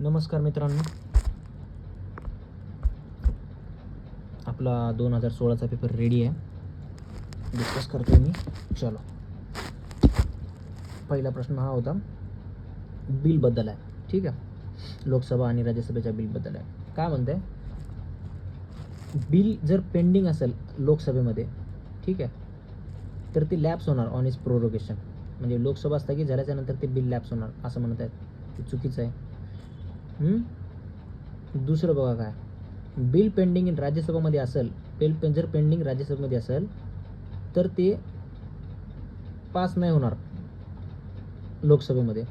नमस्कार मित्रांनो, आपला 2016चा पेपर रेडी आहे. डिस्कस करतोय मी. चलो, पहिला प्रश्न हा होता बिलबद्दल आहे. ठीक आहे, लोकसभा आणि राज्यसभेच्या बिलबद्दल आहे. काय म्हणते, बिल जर पेंडिंग असेल लोकसभेमध्ये, ठीक आहे, तर ते लॅप्स होणार ऑन इज प्रोरोगेशन. म्हणजे लोकसभा स्थगित झाल्याच्यानंतर ते बिल लॅप्स होणार असं म्हणत आहेत. ते चुकीचं आहे. दुसरं बघा, काय बिल पेंडिंग इन राज्यसभामध्ये असेल, जर पेंडिंग राज्यसभेमध्ये असेल तर ते पास नाही होणार लोकसभेमध्ये.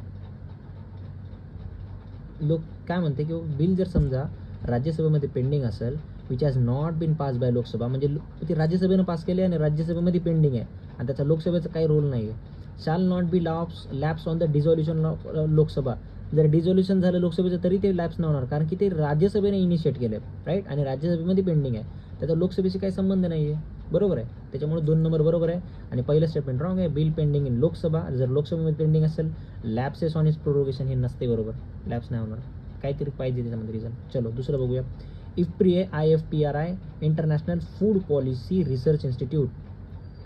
काय म्हणते की बिल जर समजा राज्यसभेमध्ये पेंडिंग असेल, which has not been passed by Lok Sabha, म्हणजे ते राज्यसभेनं पास केले आणि राज्यसभेमध्ये पेंडिंग आहे आणि त्याचा लोकसभेचा काही रोल नाही आहे. Shall not be lapse on the dissolution of Lok Sabha. जर डिझॉल्युशन झालं लोकसभेचं तरी ते लॅप्स नाही होणार, कारण की ते राज्यसभेने इनिशिएट केलं, राईट, आणि राज्यसभेमध्ये पेंडिंग आहे. त्याचा लोकसभेशी काही संबंध नाही आहे. बरोबर आहे. त्याच्यामुळे 2 नंबर बरोबर आहे आणि पहिलं स्टेटमेंट रॉंग आहे. बिल पेंडिंग इन लोकसभा, जर लोकसभेमध्ये पेंडिंग असेल, लॅप्सेस ऑन इज प्रोरोगेशन हे नसते. बरोबर, लॅप्स नाही होणार. काहीतरी पाहिजे त्याच्यामध्ये रिझन. चलो दुसरं बघूया. IFPRI international food policy research institute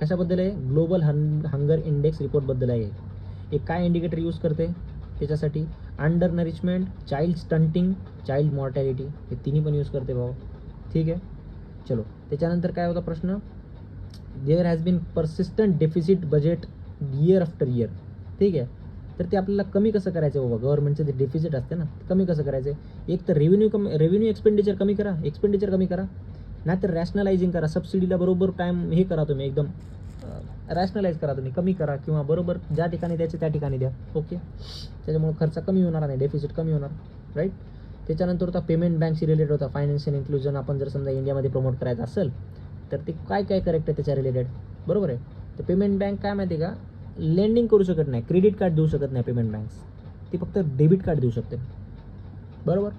कशाबद्दल आहे? ग्लोबल हंगर इंडेक्स रिपोर्टबद्दल आहे. एक काय इंडिकेटर यूज करते त्याच्यासाठी? Under nourishment, child stunting, child mortality, हे तिन्ही पण यूज करते भाऊ. ठीक आहे, चलो त्याच्यानंतर काय होता प्रश्न? There has been persistent deficit budget year after year. ठीक आहे, तर ते आपल्याला कमी कसं करायचं बाबा? गव्हर्नमेंटचं जे डेफिसिट असते ना, कमी कसं करायचं? एक तर रेव्हेन्यू एक्सपेंडिचर कमी करा, नाहीतर रॅशनलायझिंग करा. सबसिडीला बरोबर टाईम हे करा तुम्ही, एकदम रॅशनलाइज करा तुम्ही, कमी करा, किंवा बरोबर ज्या ठिकाणी द्यायचे त्या ठिकाणी द्या. ओके, त्याच्यामुळे खर्च कमी होणार आणि डेफिसिट कमी होणार, राईट. त्याच्यानंतर होता पेमेंट बँकशी रिलेटेड होता. फायनान्शियल इन्क्लुजन आपण जर समजा इंडियामध्ये प्रमोट करायचं असेल तर ते काय काय करेक्ट आहे त्याच्या रिलेटेड? बरोबर आहे. तर पेमेंट बँक काय माहिती आहे का, लेंडिंग करू शकत नाही, क्रेडिट कार्ड देऊ शकत नाही पेमेंट बँक्स. ती फक्त डेबिट कार्ड देऊ शकते. बरोबर,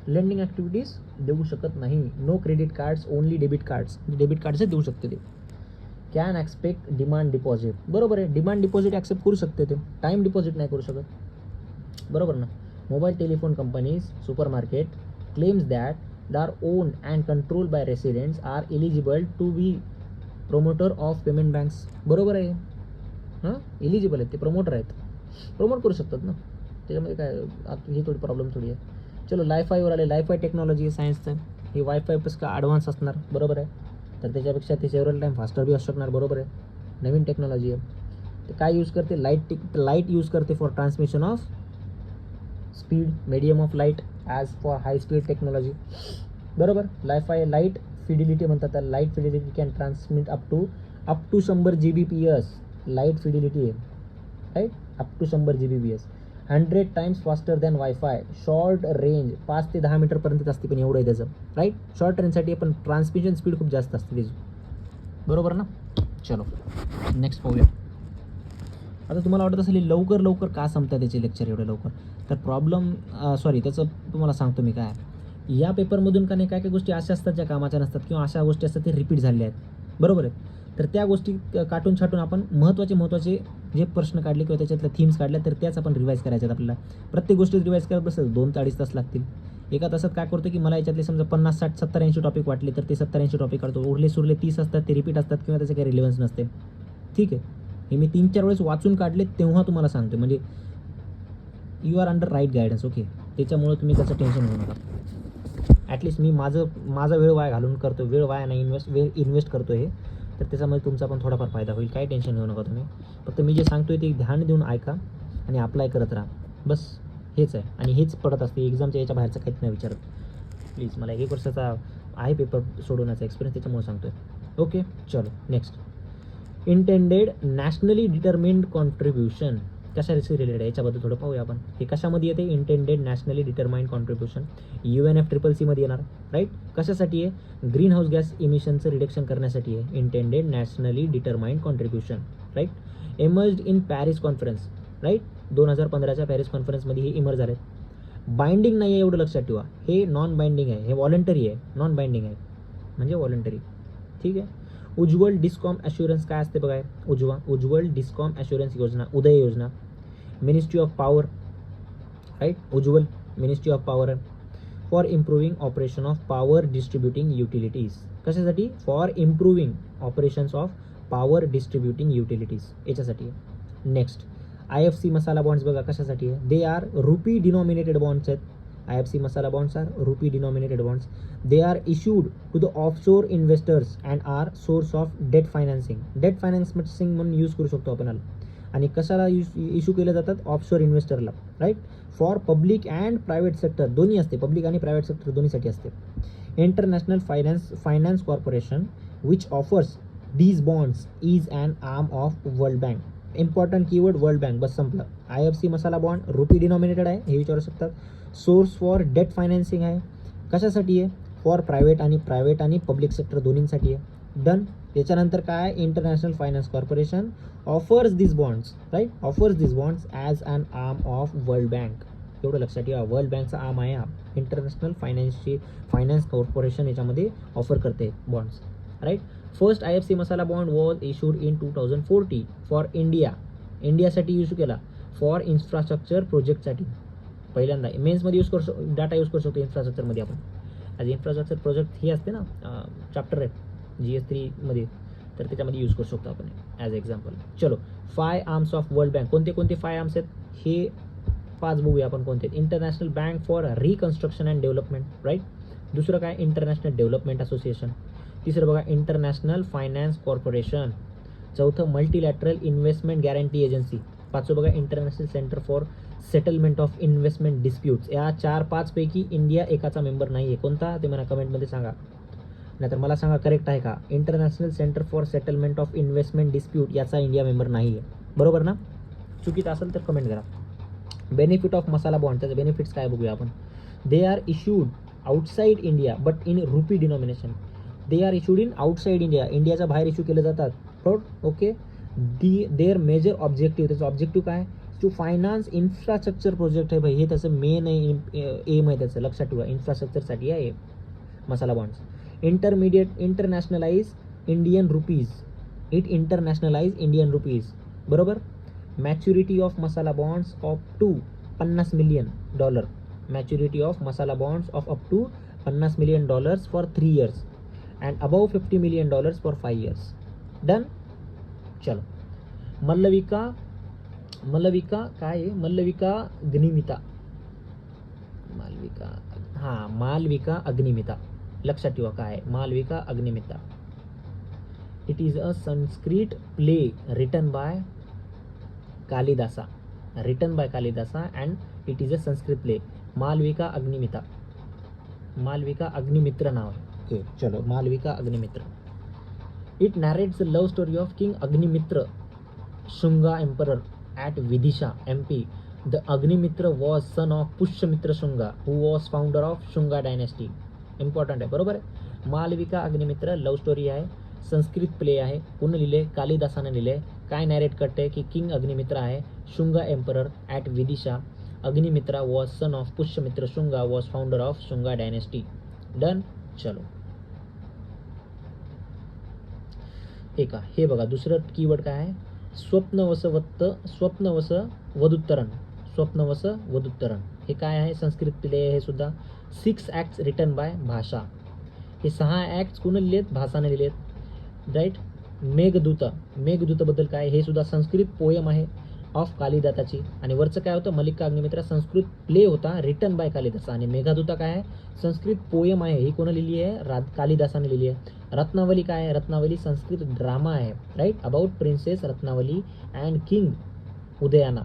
लेंडिंग ॲक्टिव्हिटीज देऊ शकत नाही. No credit cards, only debit कार्ड्सच देऊ शकते ते. Can expect demand deposit. बरोबर आहे, डिमांड डिपॉझिट ॲक्सेप्ट करू शकते ते, टाईम डिपॉझिट नाही करू शकत. बरोबर ना. Mobile telephone companies, supermarket claims that they are owned and controlled by residents are eligible to be promoter of payment banks. बरोबर आहे. एलिजिबल आहेत ते, प्रमोटर आहेत, प्रमोट करू शकतात ना. त्याच्यामध्ये काय ही थोडी प्रॉब्लेम थोडी आहे. चलो लायफायवर आले. लायफाय टेक्नॉलॉजी सायन्सचं, हे वायफाय प्लस का ॲडव्हान्स असणार. बरोबर आहे. तर त्याच्यापेक्षा ते सेव्हरल टाईम फास्टर बी असू शकणार. बरोबर आहे, नवीन टेक्नॉलॉजी आहे. ते काय यूज करते? लाईट यूज करते for transmission of speed, medium of light as for high speed technology. बरोबर, लायफाय लाईट फिडिलिटी म्हणतात त्याला. Light fidelity can transmit up to 100 Gbps light fidelity आहे, right, up to 100 Gbps. 100 times faster than WiFi. Short range 5 ते 10 मीटरपर्यंत असते, पण एवढं आहे त्याचं, राईट. शॉर्ट रेंजसाठी पण ट्रान्समिशन स्पीड खूप जास्त असते त्याची. बरोबर ना. चलो नेक्स्ट पाहूया. आता तुम्हाला वाटत असेल लवकर का संपतात त्याचे लेक्चर एवढं लवकर? तर प्रॉब्लेम त्याचं तुम्हाला सांगतो मी काय. या पेपरमधून का नाही काय काय गोष्टी अशा असतात ज्या कामाच्या नसतात, किंवा अशा गोष्टी असतात ते रिपीट झालेल्या आहेत. बरोबर आहे. तर त्या गोष्टी काटून छाटून आपण महत्त्वाचे जे प्रश्न काढले किंवा त्याच्यातल्या थीम्स काढल्या तर त्याच आपण रिवाईज करायच्यात आपल्याला. प्रत्येक गोष्टी रिवाईज करत बसेल 2 ते 2.5 तास लागतील. एका तासात काय करतो की मला याच्यातले समजा 50, 60, 70, 80 टॉपिक वाटले तर ते 70, 80 टॉपिक काढतो. उरले सुरले 30 असतात ते रिपीट असतात किंवा त्याचे काही रिलेव्हन्स नसते. ठीक आहे, हे मी 3-4 वेळेस वाचून काढले तेव्हा तुम्हाला सांगतो, म्हणजे you are under right guidance. Okay, त्याच्यामुळे तुम्ही त्याचं टेन्शन घेऊ नका. ॲटलिस्ट मी माझा वेळ वाया घालून करतो, वेळ वाया नाही, वेळ इन्व्हेस्ट करतो हे, तर त्याच्यामध्ये तुमचा पण थोडाफार फायदा होईल. काही टेन्शन घेऊ नका तुम्ही. फक्त मी जे सांगतोय ते ध्यान देऊन ऐका आणि अप्लाय करत राहा, बस हेच आहे. आणि हेच पडत असते एक्झामच्या याच्या बाहेरचं काहीच नाही विचारत. प्लीज, मला 1 वर्षाचा आहे पेपर सोडवण्याचा एक्सपिरियन्स, त्याच्यामुळे सांगतोय. ओके, चलो next. Intended nationally determined contribution कशाशी रिलेटेड आहे याच्याबद्दल थोडं पाहूया आपण. हे कशामध्ये येते? Intended nationally determined contribution UNFCCC मध्ये येणार, राईट. कशासाठी आहे? ग्रीन हाऊस गॅस इमिशनचं रिडक्शन करण्यासाठी आहे intended nationally determined contribution, right. Emerged in Paris conference, right. 2015च्या पॅरिस कॉन्फरन्समध्ये हे इमर्ज झाले. बाइंडिंग नाही आहे एवढं लक्षात ठेवा. हे नॉन बाइंडिंग आहे, हे व्हॉलंटरी आहे. नॉन बाइंडिंग आहे म्हणजे व्हॉलंटरी. ठीक आहे. उज्ज्वल डिस्कॉम ॲश्युरन्स काय असते बघा? उज्ज्वल डिस्कॉम ॲश्युरन्स योजना, उदय योजना. Ministry of power, right. Ujjwal ministry of power आहे. For improving operation of power distributing utilities. कशासाठी? For improving operations of power distributing utilities याच्यासाठी आहे. नेक्स्ट IFC मसाला बॉन्ड्स बघा कशासाठी आहे. They are rupee denominated bonds आहेत. IFC masala bonds are rupee denominated bonds. They are issued to the offshore investors and are source of debt financing. Debt financing म्हणून use करू शकतो आपण याला. आणि कशाला इश्यू केले जातात? ऑफशोर इन्व्हेस्टरला, right. For public and private sector दोन्ही असते, पब्लिक आणि प्रायव्हेट सेक्टर दोन्हीसाठी असते. International finance corporation which offers these bonds is an arm of world bank. Important keyword world bank, बस संपलं. IFC masala bond rupee denominated आहे हे विचारू शकतात. सोर्स फॉर डेट फायनान्सिंग आहे. कशासाठी आहे? फॉर प्रायव्हेट आणि पब्लिक सेक्टर दोन्हींसाठी आहे. डन. त्याच्यानंतर काय? International finance Corporation offers this bonds, right, offers this bonds as an arm of World Bank. एवढं लक्षात ठेवा, वर्ल्ड बँकचा आर्म आहे हा. इंटरनॅशनल फायनान्स कॉर्पोरेशन याच्यामध्ये ऑफर करते bonds, right. First IFC masala bond was issued in 2040 for इंडियासाठी issue केला. फॉर इन्फ्रास्ट्रक्चर प्रोजेक्टसाठी पहिल्यांदा. मेन्समध्ये यूज करू शकतो, डाटा यूज करू शकतो इन्फ्रास्ट्रक्चरमध्ये आपण. ॲज इन्फ्रास्ट्रक्चर प्रोजेक्ट हे असते ना चॅप्टर आहे GS3 तर त्याच्यामध्ये यूज करू शकतो आपण ॲज एक्झाम्पल. चलो 5 आर्म्स ऑफ वर्ल्ड बँक. कोणते 5 आर्म्स आहेत हे 5 बघूया आपण कोणते. International Bank for Reconstruction and Development, right. दुसरं काय? International Development Association. तिसरं बघा इंटरनॅशनल फायनान्स कॉर्पोरेशन. चौथं मल्टीलॅटरल इन्व्हेस्टमेंट गॅरंटी एजन्सी. पाचवं बघा international centre for settlement of investment disputes. या 4-5 पैकी इंडिया एकाचा मेंबर नाही आहे. कोणता ते मला कमेंटमध्ये सांगा, नाहीतर मला सांगा करेक्ट आहे का. International centre for settlement of investment dispute याचा इंडिया मेंबर नाही आहे, बरोबर ना. चुकीचं असेल तर कमेंट करा. बेनिफिट ऑफ मसाला बॉन्ड, त्याचे बेनिफिट्स काय बघूया आपण. दे are issued outside India but in RuPay denomination. They are issued in outside India, इंडियाच्या बाहेर इश्यू केले जातात. ओके. देअर मेजर ऑब्जेक्टिव्ह, त्याचं ऑब्जेक्टिव्ह काय? टू फायनान्स इन्फ्रास्ट्रक्चर प्रोजेक्ट आहे भाई, हे त्याचं मेन एम आहे त्याचं, लक्षात ठेवा. इन्फ्रास्ट्रक्चरसाठी आहे masala bonds. Internationalize Indian rupees. It internationalize Indian rupees, बरोबर. Maturity of masala bonds of to $50 million. Maturity of masala bonds of up to $50 million for 3 years and above $50 million for 5 years. Done. चलो मल्लविका काय आहे? मल्लविका अग्निमिता. लक्षात ठेवा काय आहे Malavika Agnimitra. It is a Sanskrit play written by Kalidasa and it is a Sanskrit play. Malavika Agnimitra नाव आहे. Okay चलो Malavika Agnimitra. It narrates the love story of king Agnimitra Shunga emperor at Vidisha MP. The Agnimitra was son of Pushyamitra Shunga who was founder of Shunga dynasty. Important आहे, बरोबर आहे. मालविका अग्निमित्र लव story आहे, Sanskrit play आहे. कोण लिहिले? कालिदासाने लिहिले. काय नॅरेट करते की किंग अग्निमित्र आहे, Shunga emperor at Vidisha. Agnimitra was son of Pushyamitra Shunga was founder of Shunga dynasty. Done. चलो एका हे बघा दुसरं कीवर्ड काय आहे? स्वप्नवस वदुत्तरण. हे काय आहे? संस्कृत प्ले आहे हे सुद्धा. 6 acts रिटन बाय भाषा. हे 6 acts कोण लिहिलेत? भाषाने लिहिलेत, राईट. मेघदूतबद्दल काय? हे सुद्धा संस्कृत पोयम आहे ऑफ कालिदासाची. आणि वरचं काय होतं? मल्लिका अग्निमित्रा संस्कृत प्ले होता रिटन बाय कालिदासा. आणि मेघदूता काय आहे? संस्कृत पोयम आहे. ही कोण लिहिली आहे? कालिदासाने लिहिली आहे. रत्नावली काय आहे? रत्नावली संस्कृत ड्रामा आहे, right. About princess Ratnavali and king Udayana.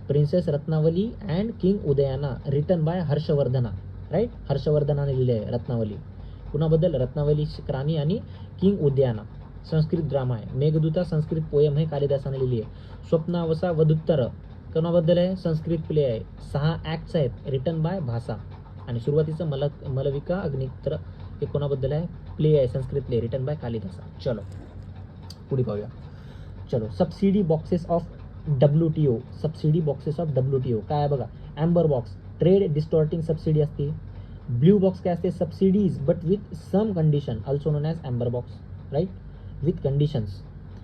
Princess Ratnavali and king Udayana written by Harshavardhana, right. हर्षवर्धनाने लिहिले आहे रत्नावली. कुणाबद्दल? रत्नावली राणी आणि किंग उदयाना. संस्कृत ड्रामा आहे. मेघदूता संस्कृत पोयम आहे, कालिदासाने लिहिली आहे. स्वप्नावसा वदुत्तर कोणाबद्दल आहे? संस्कृत प्ले आहे. 6 acts आहेत रिटन बाय भाषा. आणि सुरुवातीचं मलविका अग्निमित्र हे कोणाबद्दल आहे? प्ले आहे, Sanskrit play written by Kalidasa. चलो पुढे पाहूया. चलो सबसिडी बॉक्सेस ऑफ WTO. काय आहे बघा? Amber box trade distorting subsidy असते. ब्ल्यू बॉक्स काय असते? Subsidies but with some condition also known as amber box, right. With conditions.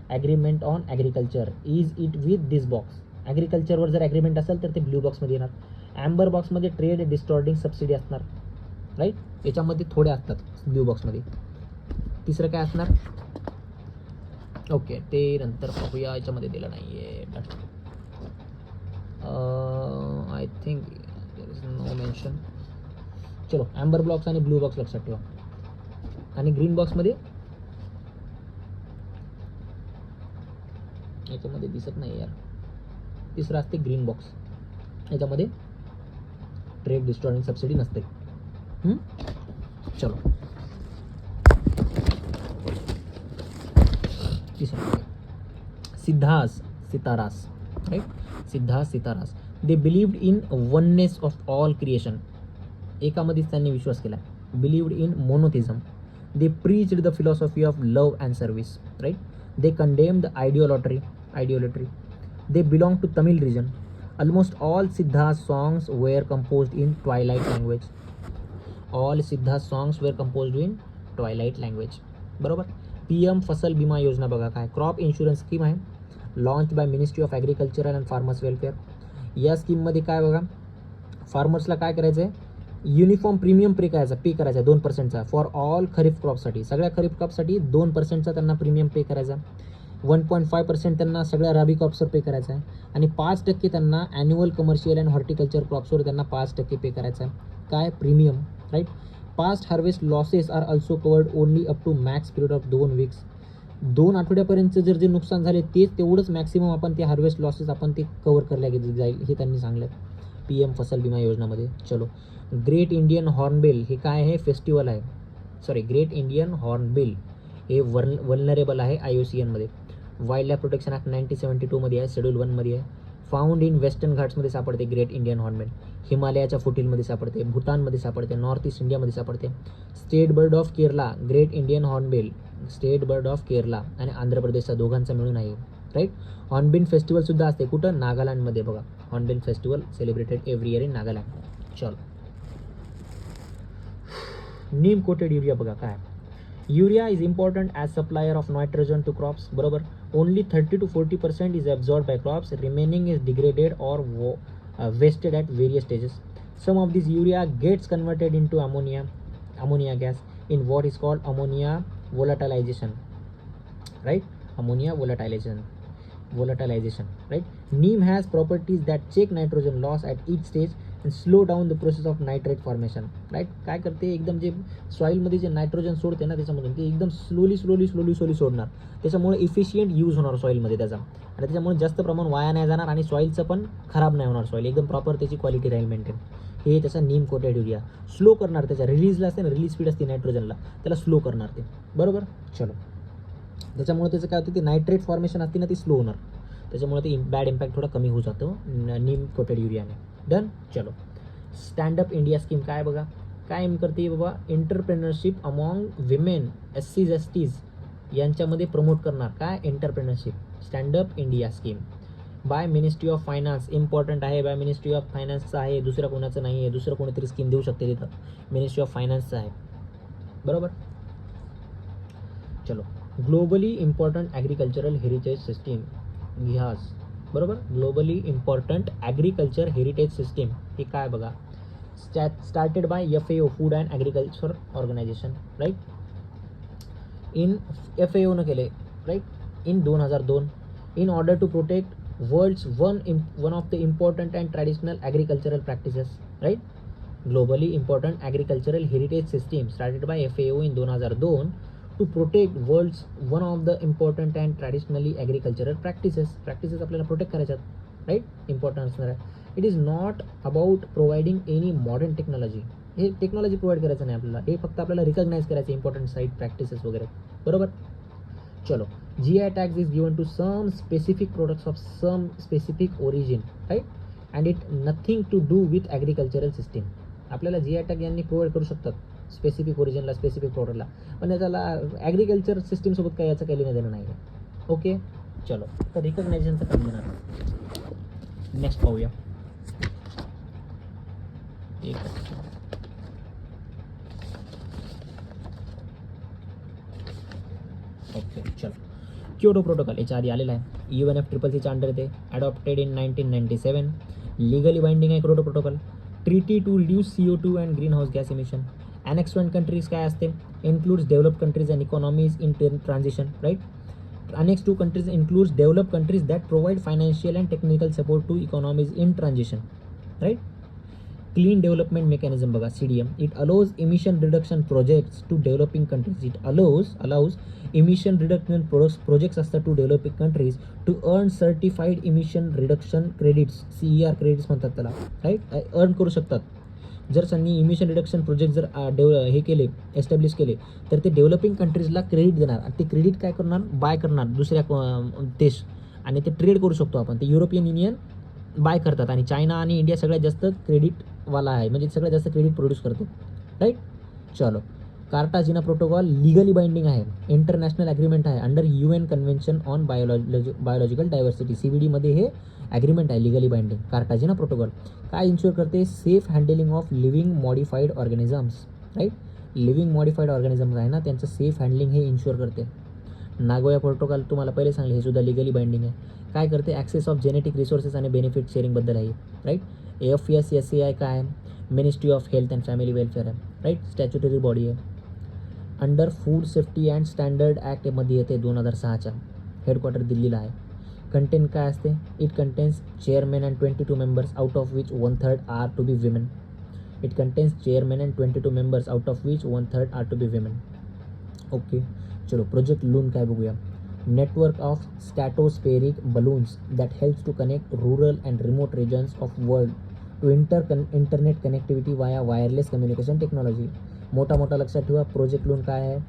Agreement on agriculture. Is it with this box? ॲग्रिकल्चरवर जर agreement असेल तर ते ब्ल्यू बॉक्समध्ये येणार. ॲम्बर बॉक्समध्ये ट्रेड डिस्टॉर्टिंग सबसिडी असणार, राईट, याच्यामध्ये थोड्या असतात ब्ल्यू बॉक्समध्ये. तिसरं काय असणार, ओके ते नंतर पाहूया, याच्यामध्ये दिलं नाही आहे, I think there is no mention. चलो ॲम्बर बॉक्स आणि ब्लू बॉक्स लक्षात ठेवा. आणि ग्रीन बॉक्समध्ये याच्यामध्ये दिसत नाही यार, तिसरं असते ग्रीन बॉक्स, याच्यामध्ये ट्रेड डिस्टॉर्टिंग सबसिडी नसते. चलो तिसरं Siddhas Sitaras, right, Siddhas Sitaras. They believed in oneness of all creation, एकामध्येच त्यांनी विश्वास केला. Believed in monotheism. They preached the philosophy of love and service, right. They condemned idolatry. They belong to Tamil region. Almost all Siddha's songs were composed in Twilight language. All Siddha's songs were composed in Twilight language. बरोबर. PM फसल बीमा योजना बघा काय, crop insurance scheme आहे, launch by ministry of agriculture and farmers welfare. या स्कीममध्ये काय बघा, फार्मर्सला काय करायचं आहे, युनिफॉर्म प्रीमियम पे करायचा आहे 2%चा फॉर ऑल खरीप क्रॉपसाठी. सगळ्या खरीप क्रॉपसाठी 2%चा त्यांना प्रीमियम पे करायचा. 1.5% त्यांना सगळ्या रबी क्रॉप्सवर पे करायचा आहे. आणि 5% त्यांना ॲन्युअल कमर्शियल अँड हॉर्टिकल्चर क्रॉप्सवर त्यांना 5% पे करायचा आहे. काय, premium, right. Post harvest losses are also covered only up to max period of 2 weeks. 2 आठवड्यापर्यंत जर जे नुकसान झाले तेवढंच मॅक्सिमम आपण ते हार्वेस्ट लॉसेस आपण ते कव्हर करल्या जाईल, हे त्यांनी सांगलं PM फसल बीमा योजनामध्ये. चलो ग्रेट इंडियन हॉर्नबिल हे काय आहे, फेस्टिवल आहे, सॉरी ग्रेट इंडियन हॉर्नबिल हे वल्नरेबल आहे IUCNमध्ये. वाईल्ड लाईफ प्रोटेक्शन ॲक्ट 1972 मध्ये आहे, शेड्यूल 1 मध्ये आहे. फाउंड इन वेस्टर्न घाट्समध्ये सापडते ग्रेट इंडियन हॉर्नबिल. हिमालयाच्या फुटीलमध्ये सापडते, भूतानमध्ये सापडते, नॉर्थ ईस्ट इंडियामध्ये सापडते. State bird of Kerala great Indian hornbill, state bird of Kerala आणि आंध्र प्रदेशचा दोघांचा मिळून आहे, राईट. हॉर्नबिल फेस्टिवल सुद्धा असते कुठं, नागालँडमध्ये बघा. Hornbill festival celebrated every year in Nagaland. चलो नीम कोटेड युरिया बघा काय, urea is important as supplier of nitrogen to crops, बरोबर. Only 30 to 40% is absorb by crops, remaining is degraded or wasted at various stages. Some of this urea gets converted into ammonia gas in what is called ammonia volatilization, right? Ammonia volatilization, right? Neem has properties that check nitrogen loss at each stage and slow down the process of nitrate formation, right? काय करते, एकदम जे सॉईलमध्ये जे nitrogen सोडते ना त्याच्यामधून ते एकदम स्लोली सोडणार, त्याच्यामुळे इफिशियंट यूज होणार सॉईलमध्ये त्याचा, आणि त्याच्यामुळे जास्त प्रमाण वाया नाही जाणार आणि सॉईलचं पण खराब नाही होणार, सॉईल एकदम प्रॉपर त्याची क्वालिटी राहील मेंटेन. हे त्याचा नीम कोटेड युरिया स्लो करणार, त्याच्या रिलीजला असते ना, रिलीज स्पीड असते नायट्रोजनला, त्याला स्लो करणार ते, बरोबर. चलो त्याच्यामुळे त्याचं काय होतं, ते नायट्रेट फॉर्मेशन असते ना ती स्लो होणार, त्याच्यामुळे ते बॅड इम्पॅक्ट थोडा कमी होऊ जातो नीम कोटेड युरियाने. डन. चलो स्टँडअप इंडिया स्कीम काय बघा, काय एम करते बाबा, entrepreneurship among women, SCs STs यांच्यामध्ये प्रमोट करणार, काय entrepreneurship. Stand up India scheme by ministry of finance, important आहे, बाय मिनिस्ट्री ऑफ फायनान्सचं आहे, दुसऱ्या कोणाचं नाही आहे, दुसरं कोणीतरी स्कीम देऊ शकते तिथं, मिनिस्ट्री ऑफ फायनान्सचं आहे, बरोबर. चलो globally important agricultural heritage system, GIAHS, बरोबर. Globally important agriculture heritage system हे काय बघा, started by FAO food and agriculture organization, right. In FAO न केले, right, in 2002 in order to protect world's one of the important and traditional agricultural practices, right? Globally important agricultural heritage system started by FAO in 2002 to protect world's one of the important and traditionally agricultural practices आपल्याला protect करायच्यात, right, important असणार आहे. It is not about providing any modern technology, हे technology provide करायचं नाही आपल्याला, हे फक्त आपल्याला रिकॉग्नाइज करायचं इम्पॉर्टंट साईट प्रॅक्टिसेस वगैरे, बरोबर. चलो GI tags is given to some specific products of some specific origin, right? And it nothing to do with agricultural system. आपल्याला GI tag यांनी प्रोव्हाइड करू शकतात स्पेसिफिक ओरिजिनला, स्पेसिफिक प्रोडक्टला, पण याच्याला ॲग्रिकल्चर सिस्टीमसोबत काही याचं काही लेणं देणं नाही आहे, ओके. चलो तर रिकग्नायझेशनचं काम देणार. नेक्स्ट पाहूया, ओके. चलो क्योटो प्रोटोकॉल याच्या आधी आलेला आहे, UNFCCCच्या अंडर ते, अडॉप्टेड इन 1997. लिगली बाइंडिंग आहे Kyoto protocol. Treaty to reduce CO2 and greenhouse gas emission. Annex 1 countries काय असते, includes develop countries and economies in transition, right. Annex 2 countries includes developed countries that provide financial and technical support to economies in transition, right. Clean development mechanism बघा CDM. It allows emission reduction projects to developing countries. It allows emission reduction projects असतात to developing countries to earn certified emission reduction credits, CER credits म्हणतात त्याला, right. Earn करू शकतात. जर त्यांनी emission reduction project जर हे केले, एस्टॅब्लिश केले, तर ते डेव्हलपिंग कंट्रीजला क्रेडिट देणार आणि ते क्रेडिट काय करणार, बाय करणार दुसऱ्या देश, आणि ते ट्रेड करू शकतो आपण. ते युरोपियन युनियन बाय करतात आणि चायना आणि इंडिया सगळ्यात जास्त क्रेडिटवाला आहे, म्हणजे सगळ्यात जास्त क्रेडिट प्रोड्यूस करते, राईट. चलो, कार्टाजिना प्रोटोकॉल लिगली बाइंडिंग आहे, इंटरनॅशनल ॲग्रीमेंट आहे under UN convention on biological diversity. CBDमध्ये हे ॲग्रीमेंट आहे लिगली बाइंडिंग. कार्टाजिना प्रोटोकॉल काय इन्श्युअर करते, safe handling of living modified organisms, right. Living modified organisms आहे ना, त्यांचं सेफ हँडलिंग हे इन्श्युअर करते. नागोया प्रोटोकॉल तुम्हाला पहिले सांगले, हे सुद्धा लिगली बाइंडिंग आहे. काय करते, ॲक्सेस ऑफ जेनेटिक रिसोर्सेस आणि बेनिफिट शेअरिंगबद्दल आहे, राईट. FSSAI काय आहे, ministry of health and family welfare आहे, राईट. स्टॅच्युटरी बॉडी आहे. Under food safety and standard ॲक्टमध्ये येते 2006च्या. हेडक्वार्टर दिल्लीला आहे. कंटेंट काय असते, it contains chairman and 22 members out of which 1/3 are to be women. It contains chairman and 22 members out of which 1/3 are to be women. Okay, चलो project Loon काय बघूया. Network of stratospheric balloons that helps to connect rural and remote regions of world to internet connectivity via wireless communication technology. मोठा लक्षात ठेवा. Project Loon काय आहे,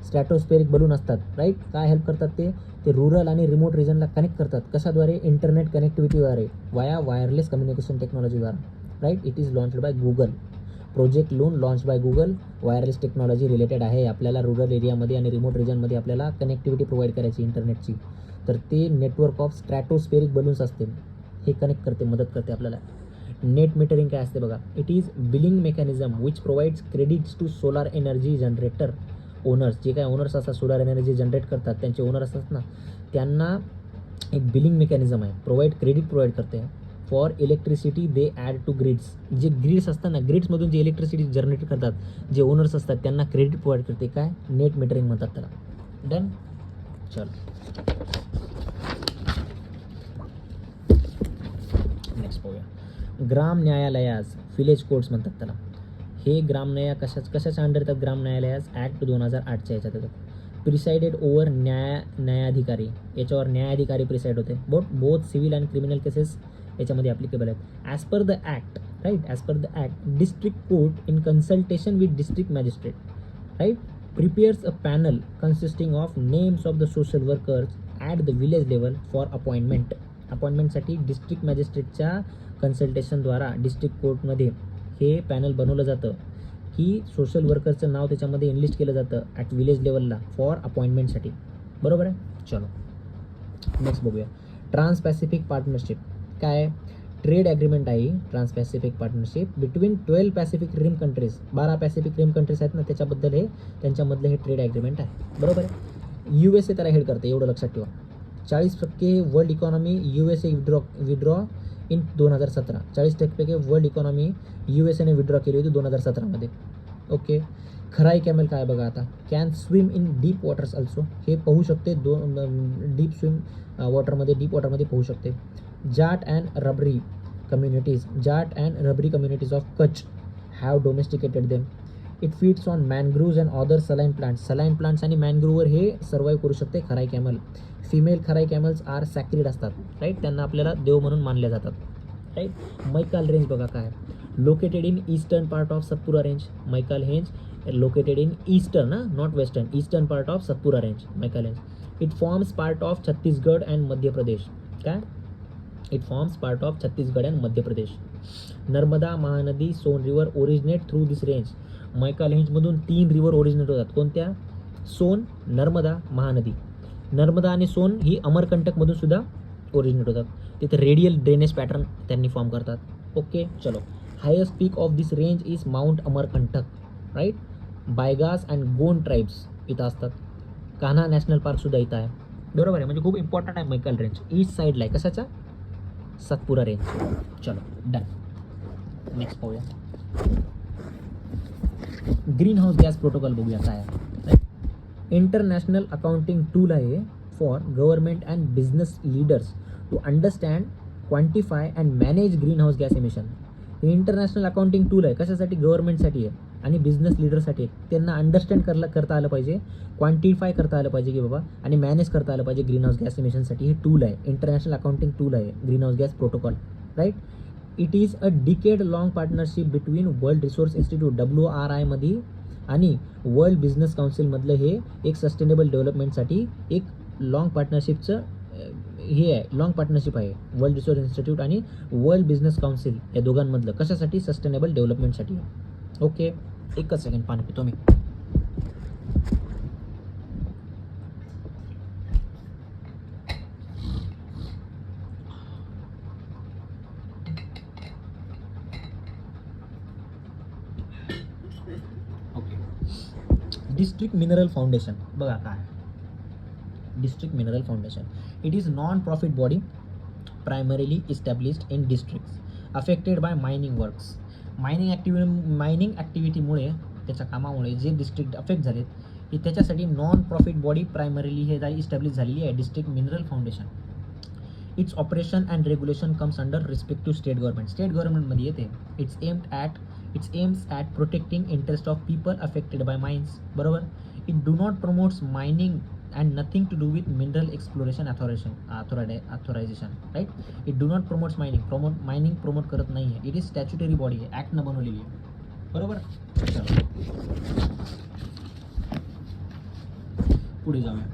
stratospheric balloon असतात, right. काय हेल्प करतात ते रुरल आणि रिमोट रिजनला कनेक्ट करतात. कशाद्वारे, इंटरनेट कनेक्टिव्हिटीद्वारे वाया वायरलेस कम्युनिकेशन टेक्नॉलॉजीद्वारा, right. It is launched by Google. Project Loon launch by Google. Wireless technology related आहे. आपल्याला रुरल एरियामध्ये आणि रिमोट रिजनमध्ये आपल्याला कनेक्टिव्हिटी प्रोव्हाइड करायची इंटरनेटची, तर ते नेटवर्क ऑफ स्ट्रॅटोस्फेरिक बलून्स असते, हे कनेक्ट करते, मदत करते आपल्याला. नेट मीटरिंग काय असते बघा, it is billing mechanism which provides credits to solar energy generator owners. जे काय ओनर्स असतात, सोलार एनर्जी जनरेट करतात, त्यांचे ओनर असतात ना, त्यांना एक बिलिंग मेकॅनिझम आहे, क्रेडिट प्रोव्हाइड करते. For electricity they add to grids. जे ग्रिड्स असतात ना, ग्रिड्समधून जे इलेक्ट्रिसिटी जनरेट करतात, जे ओनर्स असतात, त्यांना क्रेडिट प्रोव्हाइड करते. काय, नेट मीटरिंग म्हणतात त्याला. डन. चल, नेक्स्ट पाहूया. ग्राम न्यायालयाज, विलेज कोर्ट्स म्हणतात त्याला. हे ग्राम कशाच्या अंडर येतात, ग्राम न्यायालयाज ॲक्ट 2008च्या याच्यात येतात. प्रिसाइडेड ओव्हर न्यायाधिकारी, याच्यावर न्यायाधिकारी प्रिसाइड होते. Both civil and criminal cases याच्यामध्ये ॲप्लिकेबल आहेत. As per the act, right, as per the act district court in consultation with district magistrate, right, prepares a panel consisting of names of the social workers at the village level for अपॉइंटमेंटसाठी district मॅजिस्ट्रेटच्या कन्सल्टेशनद्वारा district कोर्टमध्ये हे panel बनवलं जातं की social वर्करचं नाव त्याच्यामध्ये enlist केलं जातं ॲट विलेज लेवलला फॉर अपॉइंटमेंटसाठी. बरोबर आहे. चलो, नेक्स्ट बघूया. ट्रान्स पॅसिफिक पार्टनरशिप काय, ट्रेड ॲग्रीमेंट आहे. Trans Pacific partnership between 12 Pacific rim countries. 12 Pacific rim countries आहेत ना, त्याच्याबद्दल हे त्यांच्यामधलं हे ट्रेड ॲग्रीमेंट आहे. बरोबर आहे. USA त्याला हेड करते, एवढं लक्षात ठेवा. 40% world economy USA withdraw in 2017. 40% world economy USAने विड्रॉ केली होती 2017मध्ये. ओके. खराई कॅमेल काय बघा आता, can swim in deep waters also. हे पोहू शकते, डीप वॉटरमध्ये पोहू शकते. Jat and Rabari communities of Kutch have domesticated them. It feeds on mangroves and other saline plants आणि मॅनग्रूव्हवर हे सर्वाईव्ह करू शकते Kharai camel. Female Kharai camels are sacred असतात, राईट, त्यांना आपल्याला देव म्हणून मानल्या जातात, राईट. मैकाल रेंज बघा काय, located in eastern part of Satpura range. Maikal range located in eastern, not western, eastern part of Satpura range, Maikal range. It forms part of Chhattisgarh and Madhya Pradesh. काय, it forms part of Chhattisgarh and Madhya Pradesh. Narmada, Mahanadi, सोन रिवर ओरिजिनेट थ्रू दिस range. Maikal रेंजमधून 3 river originate होतात. कोणत्या, सोन, नर्मदा, महानदी. नर्मदा आणि सोन ही अमरकंटकमधून सुद्धा originate होतात. तिथे रेडियल ड्रेनेज पॅटर्न त्यांनी फॉर्म करतात. ओके, चलो. Highest peak of this range is mount Amarkantak, right. Baigas and Gond tribes इथं असतात. कान्हा नॅशनल पार्क सुद्धा इथं आहे. बरोबर आहे, म्हणजे खूप इम्पॉर्टंट आहे मैकाल रेंज. ईस्ट साईडला आहे, कशाचा, सतपुरा रेंज. चलो डन. नेक्स्ट पाहूया. ग्रीन हाऊस गॅस प्रोटोकॉल बघूया काय आहे. इंटरनॅशनल अकाउंटिंग टूल आहे for government and business leaders to understand, quantify and manage greenhouse gas emission. हे इंटरनॅशनल अकाउंटिंग टूल आहे. कशासाठी? गव्हर्नमेंटसाठी आहे आणि बिझनेस लीडरसाठी आहे. त्यांना अंडरस्टँड करता आलं पाहिजे, क्वांटिफाय करता आलं पाहिजे की बाबा, आणि मॅनेज करता आलं पाहिजे ग्रीन हाऊस गॅस इमिशनसाठी. हे टूल आहे, इंटरनॅशनल अकाउंटिंग टूल आहे greenhouse gas protocol, right. It is a decade long partnership between World resource Institute WRI मध्ये आणि वर्ल्ड बिझनेस काउन्सिलमधलं हे एक सस्टेनेबल डेव्हलपमेंटसाठी एक लॉंग पार्टनरशिपचं हे आहे, लॉंग पार्टनरशिप आहे वर्ल्ड रिसोर्स इन्स्टिट्यूट आणि वर्ल्ड बिझनेस काउन्सिल या दोघांमधलं. कशासाठी? सस्टेनेबल डेव्हलपमेंटसाठी. ओके, एकच सेकंड पाणी पितो मी. ओके. डिस्ट्रिक्ट मिनरल फाउंडेशन बघा काय. District mineral foundation, it is non profit body primarily established in districts affected by mining works. Mining ॲक्टिव्हिटीमुळे, त्याच्या कामामुळे जे डिस्ट्रिक्ट अफेक्ट झालेत, की त्याच्यासाठी नॉन प्रॉफिट बॉडी प्रायमरीली हे इस्टॅब्लिश झालेली आहे, district mineral foundation. Its operation and regulation comes under respective state government. State गव्हर्नमेंटमध्ये येते. Its aims at protecting interest of people affected by mines. बरोबर. It do not promotes mining and nothing to do with mineral exploration authorization, right. It do not promotes mining promote करत नाही आहे. It is statutory body आहे, ॲक्टनं बनवलेली आहे. बरोबर. चलो पुढे जाऊया.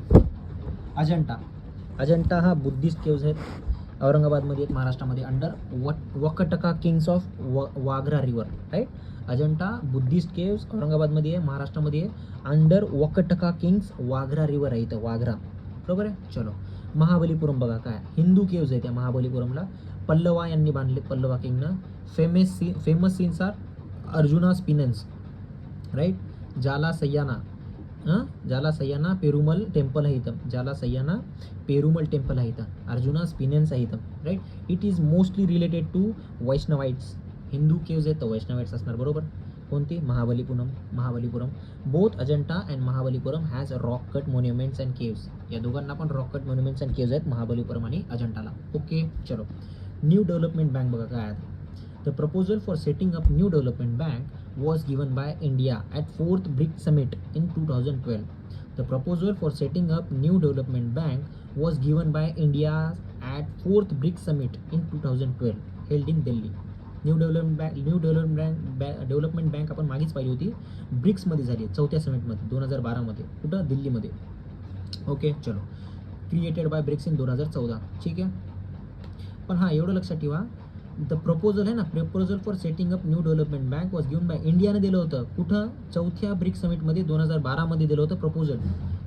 अजंठा हा बुद्धिस्ट केव्ज आहेत, औरंगाबादमध्ये आहेत, महाराष्ट्रामध्ये, under Vakataka kings of Waghora river, right. Ajanta Buddhist caves औरंगाबादमध्ये आहे, महाराष्ट्रामध्ये आहे, under Vakataka kings Waghora river आहे इथं, वाघरा. बरोबर आहे. चलो महाबलीपुरम बघा काय, हिंदू केव्ज आहे त्या महाबलीपुरमला. पल्लवा यांनी बांधले, पल्लवा किंगनं. Famous scenes are Arjuna's penance, right. Jalasayana Perumal temple आहे इथं, जाला सय्याना पेरुमल टेम्पल आहे इथं, अर्जुनास पिनन्स आहे इथं, right. It is mostly related to Vaishnavites. Hindu caves आहेत तर वैष्णवाइट्स असणार. बरोबर. कोणती? Mahabalipuram. Both Ajanta and Mahabalipuram has rock cut monuments and caves. या दोघांना पण rock cut monuments and caves आहेत, महाबलीपुरम आणि अजंठाला. ओके. चलो न्यू डेव्हलपमेंट बँक बघा काय आहे. The proposal for setting up new development bank was given by India at 4th BRICS summit in 2012. The proposal for setting up new development bank was given by India at 4th BRICS Summit in 2012 held in Delhi. New development bank आपण मागेच पाहिली होती, ब्रिक्समध्ये झाली, 4थ्या समिटमध्ये 2012मध्ये. कुठं? दिल्लीमध्ये. Okay. चलो created by BRICS in 2014. ठीक आहे. पण हां एवढं लक्षात ठेवा, द प्रपोजल आहे ना, proposal for setting up new development bank was given bye इंडियानं दिलं होतं. कुठं? 4थ्या ब्रिक्स समिटमध्ये 2012मध्ये दिलं होतं प्रपोजल.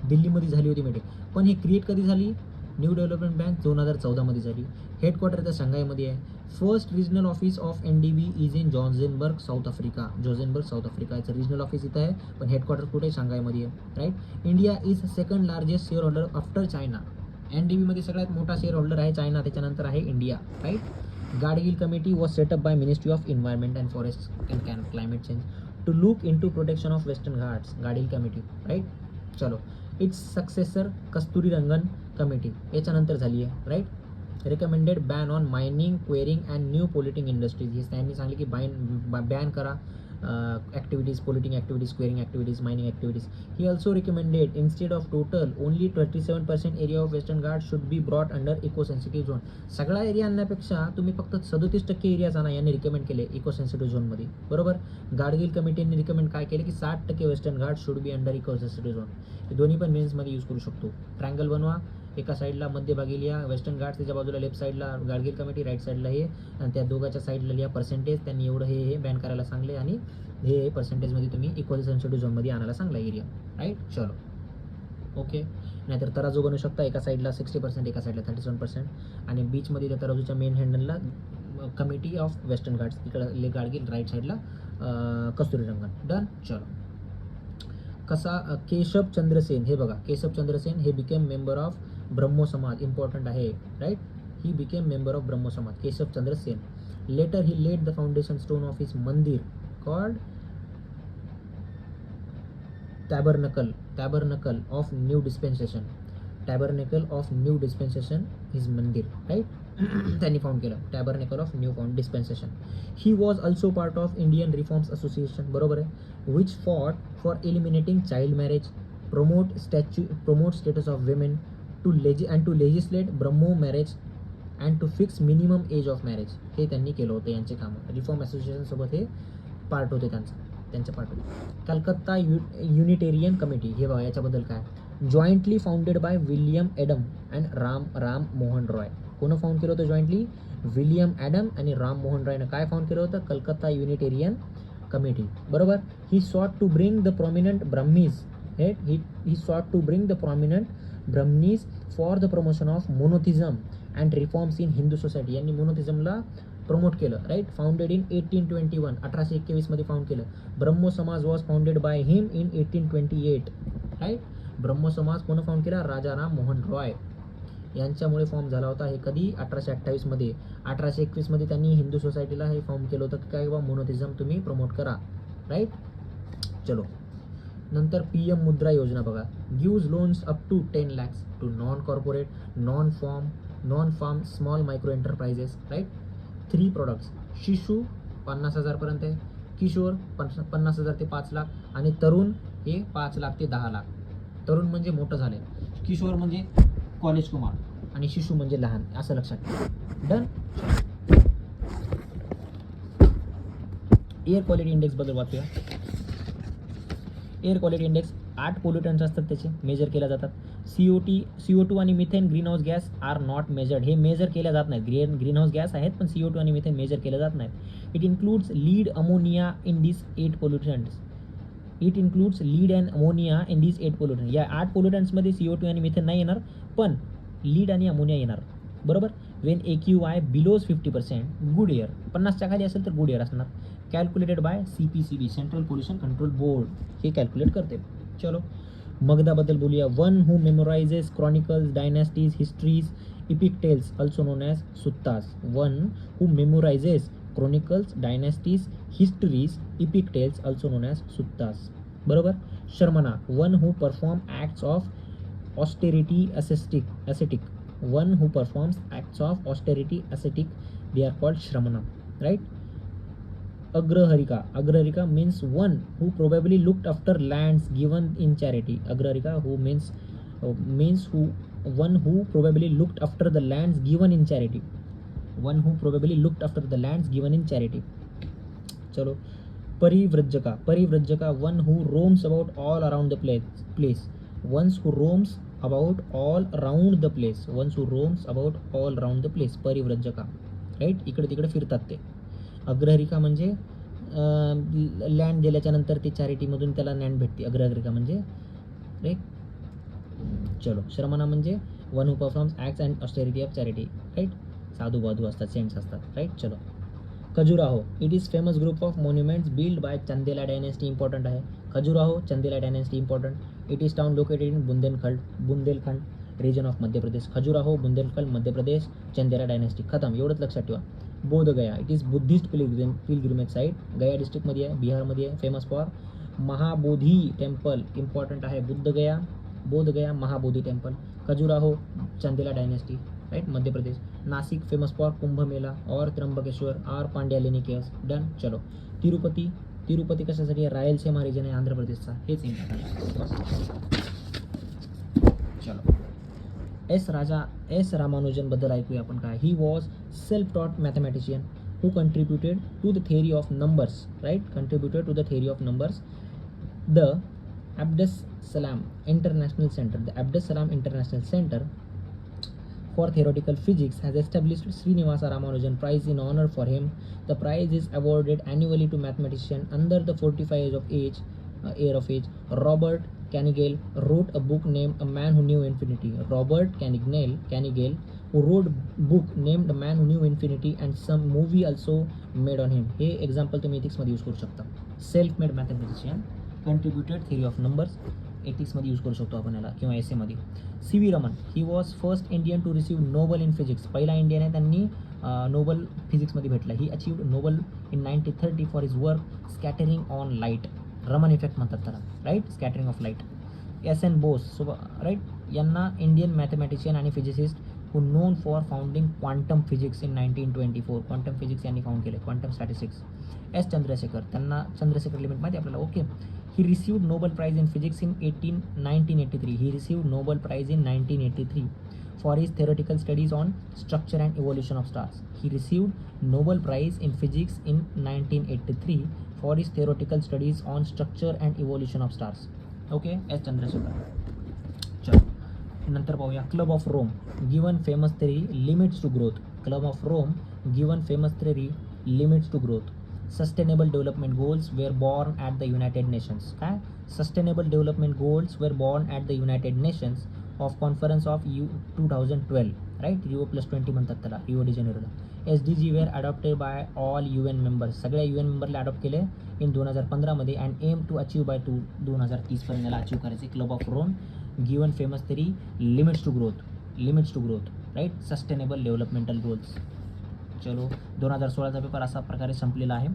दिल्लीमध्ये झाली होती मीटिंग. पण हे क्रिएट कधी झाली? न्यू डेव्हलपमेंट बँक 2014मध्ये झाली. हेडक्वार्टर तर शंघाईमध्ये आहे. First regional office of NDB is in Johannesburg South Africa. याचं रिजनल ऑफिस इथं आहे, पण हेडक्वार्टर कुठे? शंघाईमध्ये आहे, right. India is second largest share holder after China. NDBमध्ये सगळ्यात मोठा शेअर होल्डर आहे चायना, त्याच्यानंतर आहे India, right. Gadgil committee was setup by ministry of environment and forest and climate change to look in to protection of Western Ghats. Gadgil committee, right. चलो it's successor Kasturirangan committee याच्यानंतर झाली आहे, right. Recommended ban on mining, quarrying and new polluting industries. हे त्यांनी सांगले की ban करा activities, polluting activities, quarrying activities, mining activities. He also recommended instead of total only 27% area of Western Ghat should be brought under eco sensitive zone. सगळा area आणण्यापेक्षा तुम्ही फक्त 37% areas आणा, यांनी रिकमेंड केले इको सेन्सिटिव्ह झोनमध्ये. बरोबर. गाडगिल कमिटीने रिकमेंड काय केले की 60% Western Ghat should be under eco sensitive zone. हे दोन्ही पण मेन्समध्ये यूज करू शकतो. ट्रायंगल बनवा, एका साईडला मध्यभागी लिहा वेस्टर्न घाट्स, त्याच्या बाजूला लेफ्ट साईडला गाडगिल कमिटी, राईट साईडला हे, आणि त्या दोघांच्या साईडला लिहा पर्सेंटेज. त्यांनी एवढं हे बॅन करायला सांगले आणि हे पर्सेंटेजमध्ये तुम्ही इक्वल सेन्सिटिव्ह झोनमध्ये आणायला सांगला एरिया, राईट. चलो ओके. नाहीतर तराजू बनवू शकता, एका साईडला 60%, एका साईडला 37%, आणि बीचमध्ये त्या तराजूच्या मेन हँडलला कमिटी ऑफ वेस्टर्न घाट्स, इकडं गाडगिल, राईट साईडला कस्तुरी रंगन. डन. चलो कसा केशव चंद्रसेन, हे बघा केशव चंद्रसेन हे बिकेम मेंबर ऑफ ब्रह्मो समाज, इम्पॉर्टंट आहे, right. he became member of Brahmo Samaj, Keshav Chandra Sen. Later he laid the foundation stone of his mandir called tabernacle of new dispensation. Tabernacle of new dispensation is mandir, right? त्यांनी found केलं tabernacle of new found dispensation. He was also part of Indian reforms association, बरोबर आहे, which fought for eliminating child marriage, promote status of women, to legislate Brahmo marriage and to fix minimum age of marriage. हे त्यांनी केलं होतं यांचे कामं. Reform association सोबत हे पार्ट होते त्यांचे पार्ट होते. कलकत्ता युनिटेरियन कमिटी, हे बघा याच्याबद्दल काय, jointly founded by William Adam and Ram Mohan Roy. कोण फाउंड केलं होतं जॉईंटली? विल्यम ॲडम आणि राम मोहन रॉयनं काय फाउंड केलं होतं? कलकत्ता युनिटेरियन कमिटी, बरोबर. He sought to bring the prominent Brahmis, he sought to bring the prominent Brahmins for the promotion of monotheism and reforms in Hindu society. यांनी मोनोथिझमला प्रमोट केलं, राईट. फाउंडेड इन 1821, 1821 मध्ये found केलं. Brahmo Samaj was founded by him in 1828, right. Brahmo Samaj कोण found केला? राजाराम मोहन रॉय यांच्यामुळे form झाला होता. हे कधी? 1828 मध्ये. 1821 मध्ये त्यांनी हिंदू सोसायटीला हे फॉर्म केलं होतं की काय बा मोनोथिझम तुम्ही प्रमोट करा, राईट. चलो नंतर PM मुद्रा योजना बघा, gives loans up to 10 lakhs to non corporate, non farm small micro enterprises, right. 3 products, Shishu 50,000 पर्यंत आहे, किशोर 50,000 ते 5 लाख आणि तरुण हे 5 लाख ते 10 लाख. तरुण म्हणजे मोठं झाले, किशोर म्हणजे कॉलेज कुमार आणि शिशु म्हणजे लहान, असं लक्षात ठेवा. डन. एअर क्वालिटी इंडेक्स बद्दल वाचूया. एअर क्वालिटी इंडेक्स 8 पोल्युटंट्स असतात त्याचे, मेजर केल्या जातात. CO2 आणि methane greenhouse gas are not measured, हे मेजर केल्या जात नाहीत. ग्रीन हाऊस गॅस आहेत पण CO2 आणि मिथेन मेजर केल्या जात नाहीत. It includes lead ammonia in this 8 pollutants. It includes lead and ammonia in this 8 pollutants. या 8 पोल्युटंट्समध्ये CO2 आणि मिथेन नाही येणार, पण लीड आणि अमोनिया येणार, बरोबर. When AQI belows 50%, good air, 50च्या खाली असेल तर गुड एअर असणार. Calculated by CPCB, central pollution control board, हे कॅल्क्युलेट करते. चलो मगधाबद्दल बोलूया. One who memorises chronicles, dynasties, histories, epic tales also known as suttas. One who memorises chronicles, dynasties, histories, epic tales also known as suttas, बरोबर. Shramana, one who perform acts of austerity ascetic. One who performs acts of austerity ascetic, they are called shramana, right. Agraharika means one who probably looked after lands given in charity. Agraharika who means one who probably looked after the lands given in charity. One who probably looked after the lands given in charity. चलो परिव्रजका, one who roams about all around the place. Ones who roams about all around the place. Ones who roams about all around the place. Parivrajaka, right. इकडे तिकडे फिरतात ते. अग्रहरिका म्हणजे land दिल्याच्या नंतर ते चॅरिटीमधून त्याला लँड भेटते. अग्रहरिका म्हणजे, राईट. चलो श्रमणा म्हणजे one who performs acts and austerity of charity, right. साधू बाधू असतात, सेंट्स असतात, राईट. चलो Khajuraho, it is famous group of monuments build by Chandela dynasty. Important आहे Khajuraho, Chandela dynasty important. It is town located in Bundelkhand region of Madhya Pradesh. Khajuraho, Bundelkhand, Madhya Pradesh. Chandela dynasty. खतम, एवढंच लक्षात ठेवा. Bodhgaya, it is Buddhist pilgrimage site. Gaya डिस्ट्रिक्टमध्ये आहे, बिहारमध्ये आहे. Famous for Mahabodhi temple. Important आहे Bodhgaya Mahabodhi temple. Khajuraho, Chandela dynasty, right, Madhya Pradesh. Nashik famous for Kumbh Mela और त्र्यंबकेश्वर और पांड्यालेनी केव्स. डन. चलो तिरुपती कशासाठी आहे? रायलसीमा रिजन आहे आंध्र प्रदेशचा. हेच इम्पॉर्टंट. चलो एस रामानुजन बद्दल ऐकूया आपण काय. ही वॉज सेल्फ टॉट mathematician who contributed to the theory of numbers, right, contributed to the theory of numbers. The Abdus Salam International Center for Theoretical Physics has established Srinivasa Ramanujan Prize in honor for him. The prize is awarded annually to mathematician under the 45 year of age. Robert Canigale wrote a book named A Man Who Knew Infinity. Robert Canigale who wrote book named A Man Who Knew Infinity and some movie also made on him. हे example तुम्ही ethics मध्ये use करू शकता. Self made mathematician, contributed theory of numbers. एथिक्समध्ये use करू शकतो आपण याला किंवा एसेमध्ये. C V Raman, he was first Indian to receive Nobel in physics. पहिला इंडियन आहे त्यांनी नोबल फिजिक्समध्ये भेटला. He achieved Nobel in 1930 for his work scattering on light. Raman effect म्हणतात त्याला, right, scattering of light. S N Bose, right, यांना Indian mathematician आणि physicist who known for founding quantum physics in 1924. Quantum physics यांनी found केले, quantum statistics. S Chandrasekhar, त्यांना Chandrasekhar limit माहिती आपल्याला, okay. He received Nobel prize in physics in 1983. He received Nobel prize in 1983 for his theoretical studies on structure and evolution of stars. He received Nobel Prize in Physics in 1983 for his theoretical studies on structure and evolution of stars. Okay, S Chandrasekhar. चलो नंतर पाहूया. Club of Rome given famous theory limits to growth. Club of Rome given famous theory limits to growth. Sustainable development goals were born at the United Nations. काय? Sustainable development goals were born at the United Nations of conference of 2012, right, UO+20 म्हणतात त्याला, Rio de जेनेरोला. SDG were adopted by all UN members. सगळ्या UN मेंबरला adopt केले in 2015 and aim to achieve by 2030 याला achieve करायचे. Club of Rome given famous theory limits to growth, right, sustainable developmental goals. चलो 2016चा paper असा प्रकारे संपलेला आहे.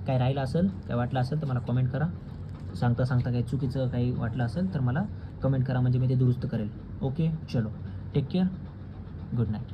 काय राहिलं असेल, काय वाटलं असेल तर मला कमेंट करा. सांगता काही चुकीचं काही वाटलं असेल तर मला कमेंट करा, म्हणजे मी ते दुरुस्त करेल. ओके, चलो, टेक केअर, गुड नाईट.